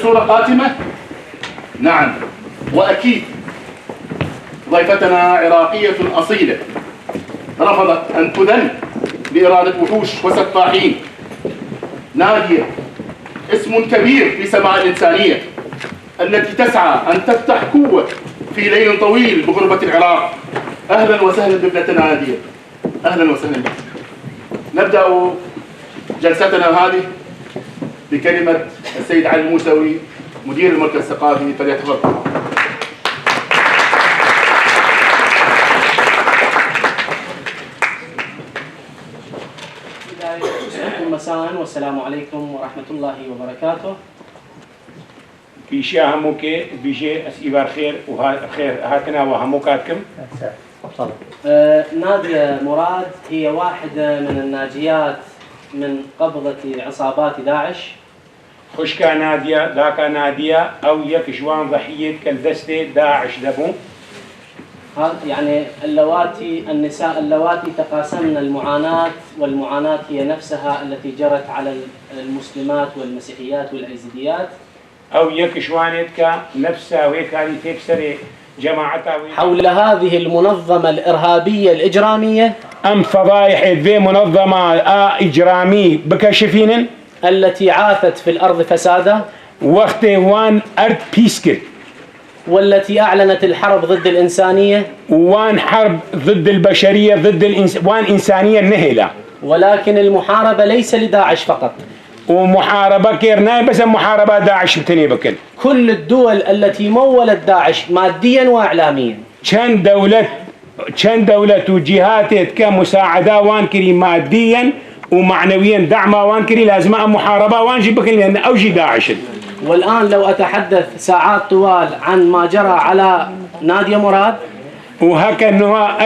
صورة قاتمة؟ نعم، وأكيد ضيفتنا عراقية أصيلة رفضت أن تذل بإرادة وحوش وسفاحين. نادية اسم كبير في سماء الإنسانية التي تسعى أن تفتح قوة في ليل طويل بغربة العراق. أهلا وسهلا بابنتنا نادية، أهلا وسهلا بك. نبدأ جلستنا هذه بكلمة السيد علي الموسوي مدير المركز الثقافي، فليتفضل. مساء والسلام عليكم ورحمة الله وبركاته. بيشي هموك بيجي اسيبار خير وخير هاتنا وهموكاتكم. نادية مراد هي واحدة من الناجيات من قبضة عصابات داعش. خشكا نادية ذاك نادية أو يكشوان ضحية كالدستة داعش دبو. يعني النساء اللواتي تقاسمن المعاناة، والمعاناة هي نفسها التي جرت على المسلمات والمسيحيات والأيزيديات. أو يكشوانتك نفسها وهيك هذه تكسر جماعتها حول هذه المنظمة الإرهابية الإجرامية أم فضايح ذي منظمة إجرامي بكشفين التي عاثت في الأرض فسادا وقت وان أرض بيسكت، والتي أعلنت الحرب ضد الإنسانية، وان حرب ضد البشرية ضد وان إنسانية نهلة. ولكن المحاربة ليس لداعش فقط، ومحاربة كيرنا بس محاربة داعش بتني بكل كل الدول التي مولت داعش ماديا وإعلاميا. كان دولة وجهات كمساعدة وان كري ماديا ومعنويا دعما وان كري لازم محاربة وان جي بكل لأن أوجي داعش. والآن لو أتحدث ساعات طوال عن ما جرى على نادية مراد، وهكا انه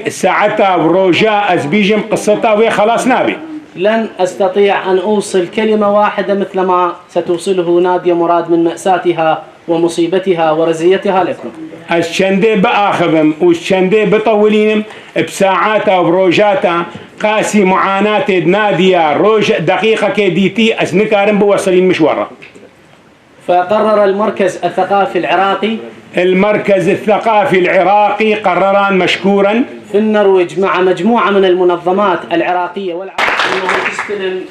ساعتها وروجاء ازبيجم قصتها وهي خلاص نابي، لن أستطيع أن أوصل كلمة واحدة مثل ما ستوصله نادية مراد من مأساتها ومصيبتها ورزيتها لكم. الشندي بآخذهم والشندي بطولينهم بساعاتها وبروجاتها قاسي معاناة نادية روج دقيقة كديتي أسنكارم بوصلين مشوارها. فقرر المركز الثقافي العراقي قرران مشكورا في النرويج مع مجموعة من المنظمات العراقية والعربية أنه تستلم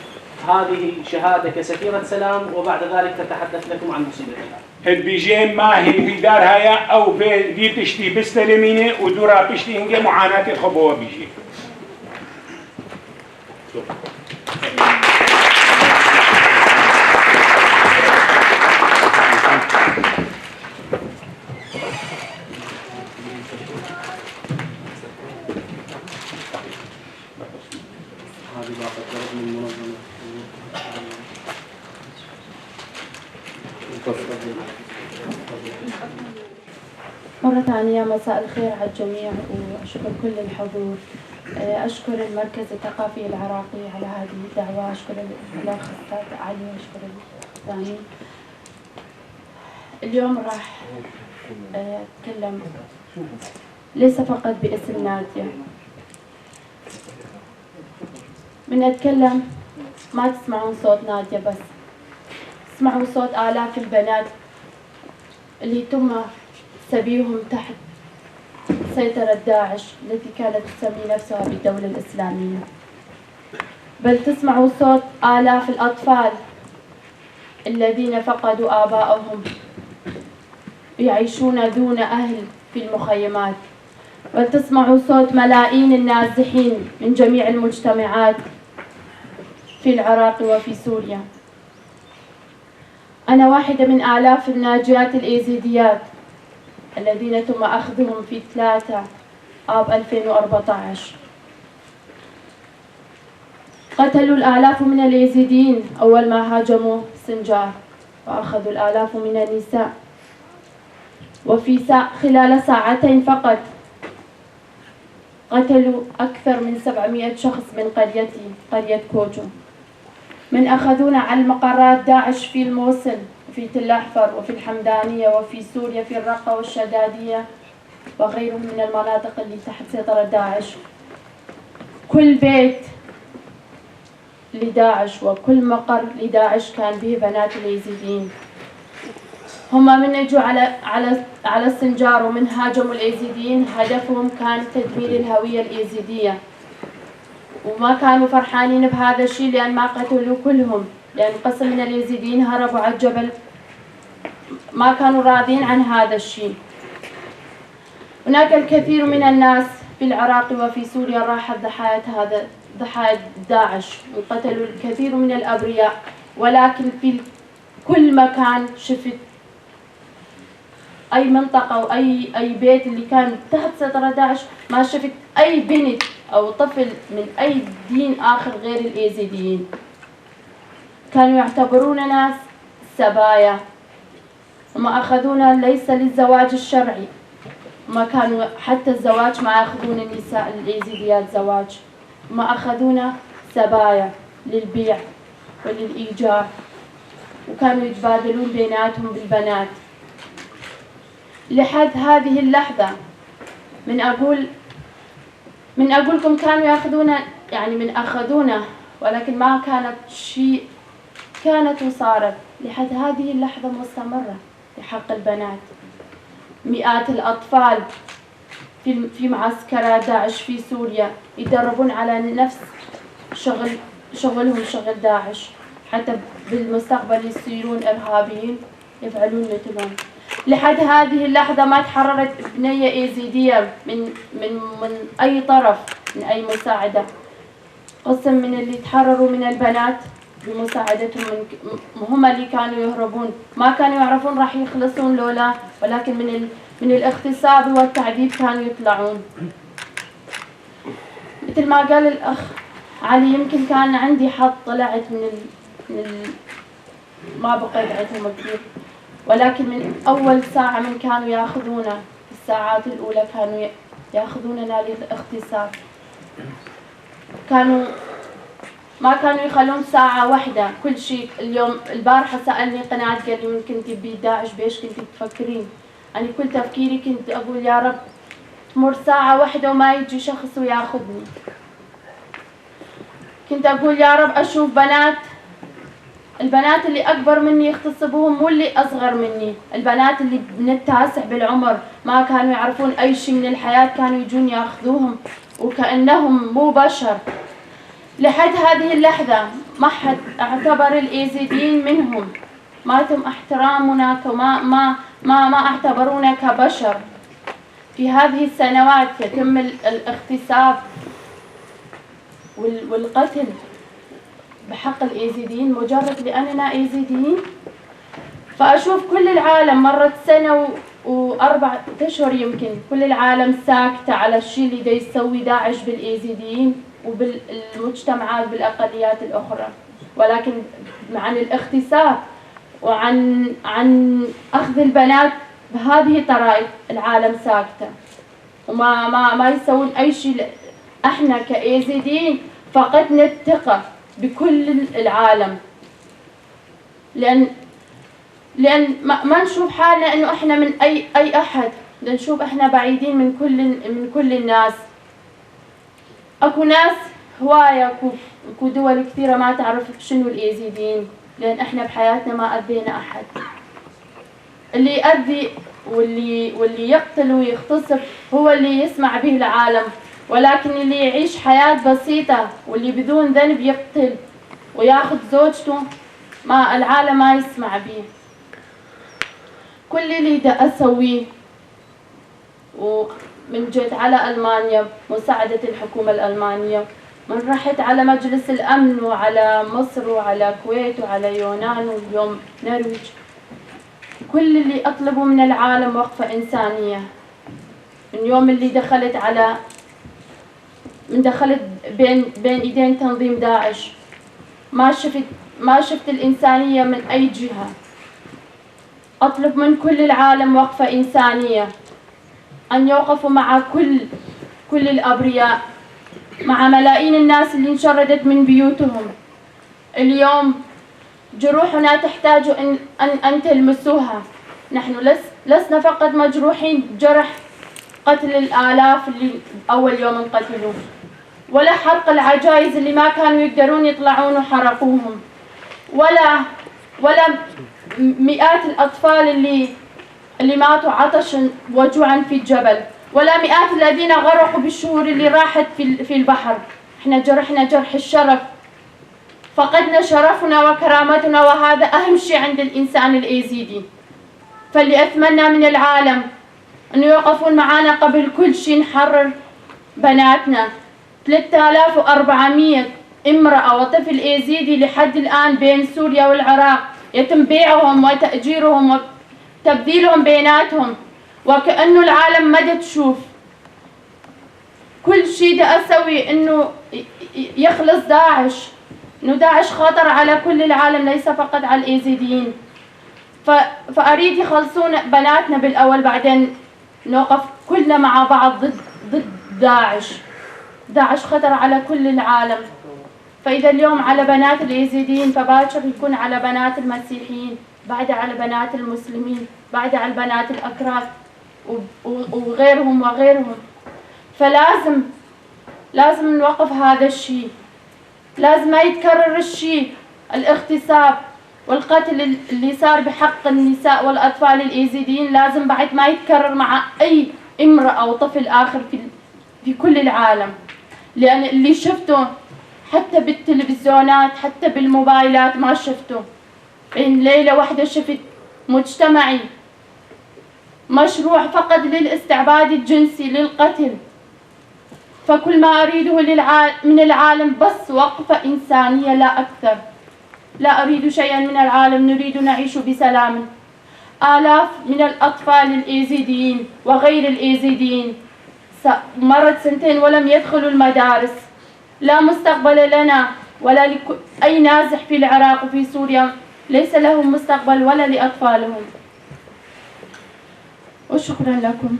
هذه الشهادة كسفيرة سلام، وبعد ذلك تتحدث لكم عن مصيبتها. البيجين ما هي في دارها أو في تشتي بستلمينه ودورا بشتي هنجي معاناة الخبوة بيجي. مرة ثانية مساء الخير على الجميع، وأشكر كل الحضور. أشكر المركز الثقافي العراقي على هذه الدعوة، أشكر الأخ أستاذ علي، وأشكر الثاني. اليوم راح أتكلم ليس فقط باسم نادية. من أتكلم ما تسمعون صوت نادية بس، تسمعوا صوت آلاف البنات اللي تم سبيهم تحت سيطرة داعش التي كانت تسمي نفسها بالدولة الإسلامية. بل تسمعوا صوت آلاف الأطفال الذين فقدوا آبائهم يعيشون دون أهل في المخيمات. بل تسمعوا صوت ملايين النازحين من جميع المجتمعات في العراق وفي سوريا. أنا واحدة من آلاف الناجيات الإيزيديات الذين تم أخذهم في 3 آب 2014. قتلوا الآلاف من اليزيديين أول ما هاجموا سنجار، وأخذوا الآلاف من النساء، وفي خلال ساعتين فقط قتلوا أكثر من 700 شخص من قريتي، قرية كوجو. من أخذونا على المقرات داعش في الموصل وفي تل أحفر وفي الحمدانية وفي سوريا في الرقة والشدادية وغيرهم من المناطق اللي تحت سيطرة داعش. كل بيت لداعش وكل مقر لداعش كان به بنات اليزيديين. هم من اجوا على السنجار ومن هاجموا الايزيديين، هدفهم كان تدمير الهوية الايزيدية، وما كانوا فرحانين بهذا الشيء لأن ما قتلوا كلهم، لأن قسم من اليزيديين هربوا على الجبل، ما كانوا راضين عن هذا الشيء. هناك الكثير من الناس في العراق وفي سوريا راحت ضحايا داعش، وقتلوا الكثير من الأبرياء، ولكن في كل مكان شفت أي منطقة أو أي بيت اللي كان تحت سيطرة داعش ما شفت أي بنت أو طفل من أي دين آخر غير الإيزيديين. كانوا يعتبرون ناس سبايا، هم أخذونا ليس للزواج الشرعي، ما كانوا حتى الزواج ما أخذون النساء الإيزيديات زواج، ما أخذونا سبايا للبيع وللإيجار، وكانوا يتبادلون بيناتهم بالبنات. لحد هذه اللحظة من أقولكم كانوا يأخذونا، يعني من أخذونا، ولكن ما كانت شيء كانت وصارت. لحد هذه اللحظة مستمرة بحق البنات. مئات الأطفال في معسكرات داعش في سوريا يدربون على نفس شغلهم، شغل داعش، حتى بالمستقبل يصيرون إرهابيين يفعلون مثلهم. لحد هذه اللحظة ما تحررت بنية إيزيدية من أي طرف، من أي مساعدة. قسم من اللي تحرروا من البنات بمساعدتهم، هم اللي كانوا يهربون، ما كانوا يعرفون راح يخلصون لولا، ولكن من الاغتصاب والتعذيب كانوا يطلعون. مثل ما قال الأخ علي، يمكن كان عندي حظ طلعت ما بقيت عندهم كثير، ولكن من أول ساعة من كانوا يأخذونا، في الساعات الأولى كانوا يأخذوننا للاغتصاب. ما كانوا يخلون ساعة واحدة، كل شيء. اليوم البارحة سألني قناة قال لي من كنت بداعش بيش كنت تفكرين؟ يعني كل تفكيري كنت أقول يا رب تمر ساعة واحدة وما يجي شخص وياخذني. كنت أقول يا رب أشوف البنات اللي أكبر مني يغتصبوهم مو اللي أصغر مني. البنات اللي من التاسع بالعمر ما كانوا يعرفون أي شيء من الحياة كانوا يجون ياخذوهم وكأنهم مو بشر. لحد هذه اللحظة ما حد اعتبر الإيزيديين منهم، ما تم احترامنا ما اعتبرونا كبشر. في هذه السنوات يتم الاغتصاب والقتل بحق الإيزيديين مجرد لأننا إيزيديين. فأشوف كل العالم مرت سنة وأربعة أشهر يمكن كل العالم ساكتة على الشيء اللي دا يسوي داعش بالإيزيديين وبالمجتمعات بالأقليات الأخرى، ولكن عن الاغتصاب وعن أخذ البنات بهذه الطرائق العالم ساكتة وما يسوون أي شيء. احنا كإيزيديين فقدنا الثقة بكل العالم، لأن ما نشوف حالنا إنه احنا من أي أحد، نشوف احنا بعيدين من كل الناس. اكو ناس هواية، اكو دول كثيرة ما تعرف شنو الإيزيديين، لأن احنا بحياتنا ما أذينا أحد. اللي يأذي واللي يقتل ويغتصب هو اللي يسمع به العالم، ولكن اللي يعيش حياة بسيطة واللي بدون ذنب يقتل وياخذ زوجته العالم ما يسمع به. كل اللي دا أسويه ومن جيت على ألمانيا مساعدة الحكومة الألمانية، من رحت على مجلس الأمن وعلى مصر وعلى الكويت وعلى يونان واليوم نرويج، كل اللي أطلبه من العالم وقفة إنسانية. من يوم اللي دخلت بين إيدين تنظيم داعش ما شفت الإنسانية من أي جهة. أطلب من كل العالم وقفة إنسانية، أن يوقفوا مع كل الأبرياء، مع ملايين الناس اللي انشردت من بيوتهم. اليوم جروحنا تحتاج أن تلمسوها. نحن لسنا فقط مجروحين جرح قتل الآلاف اللي أول يوم انقتلوا، ولا حرق العجائز اللي ما كانوا يقدرون يطلعون وحرقوهم، ولا مئات الأطفال اللي ماتوا عطشا وجوعا في الجبل، ولا مئات الذين غرقوا بالشهور اللي راحت في البحر. احنا جرحنا جرح الشرف، فقدنا شرفنا وكرامتنا، وهذا أهم شيء عند الإنسان الإيزيدي. فاللي أتمنى من العالم أنه يوقفون معنا قبل كل شيء نحرر بناتنا. 3400 امرأة وطفل إيزيدي لحد الآن بين سوريا والعراق يتم بيعهم وتأجيرهم وتبديلهم بيناتهم، وكأنه العالم ما تشوف. كل شيء دا أسوي إنه يخلص داعش، إنه داعش خطر على كل العالم ليس فقط على الإيزيديين. فأريد يخلصون بناتنا بالأول، بعدين نوقف كلنا مع بعض ضد داعش. داعش خطر على كل العالم. فإذا اليوم على بنات الإيزيديين، فباكر يكون على بنات المسيحيين، بعد على بنات المسلمين، بعد على البنات الأكراد وغيرهم وغيرهم. فلازم نوقف هذا الشيء. لازم ما يتكرر الشيء، الاغتصاب والقتل اللي صار بحق النساء والأطفال الإيزيديين، لازم بعد ما يتكرر مع أي امرأة أو طفل آخر في كل العالم. لأن اللي شفته حتى بالتلفزيونات، حتى بالموبايلات، ما شفته. بين ليلة واحدة شفت مجتمعي مشروع فقط للاستعباد الجنسي، للقتل. فكل ما أريده من العالم بس وقفة إنسانية، لا أكثر. لا أريد شيئا من العالم، نريد نعيش بسلام. آلاف من الأطفال الإيزيديين وغير الإيزيديين مرت 2 ولم يدخلوا المدارس. لا مستقبل لنا ولا أي نازح في العراق وفي سوريا، ليس لهم مستقبل ولا لأطفالهم. وشكرا لكم.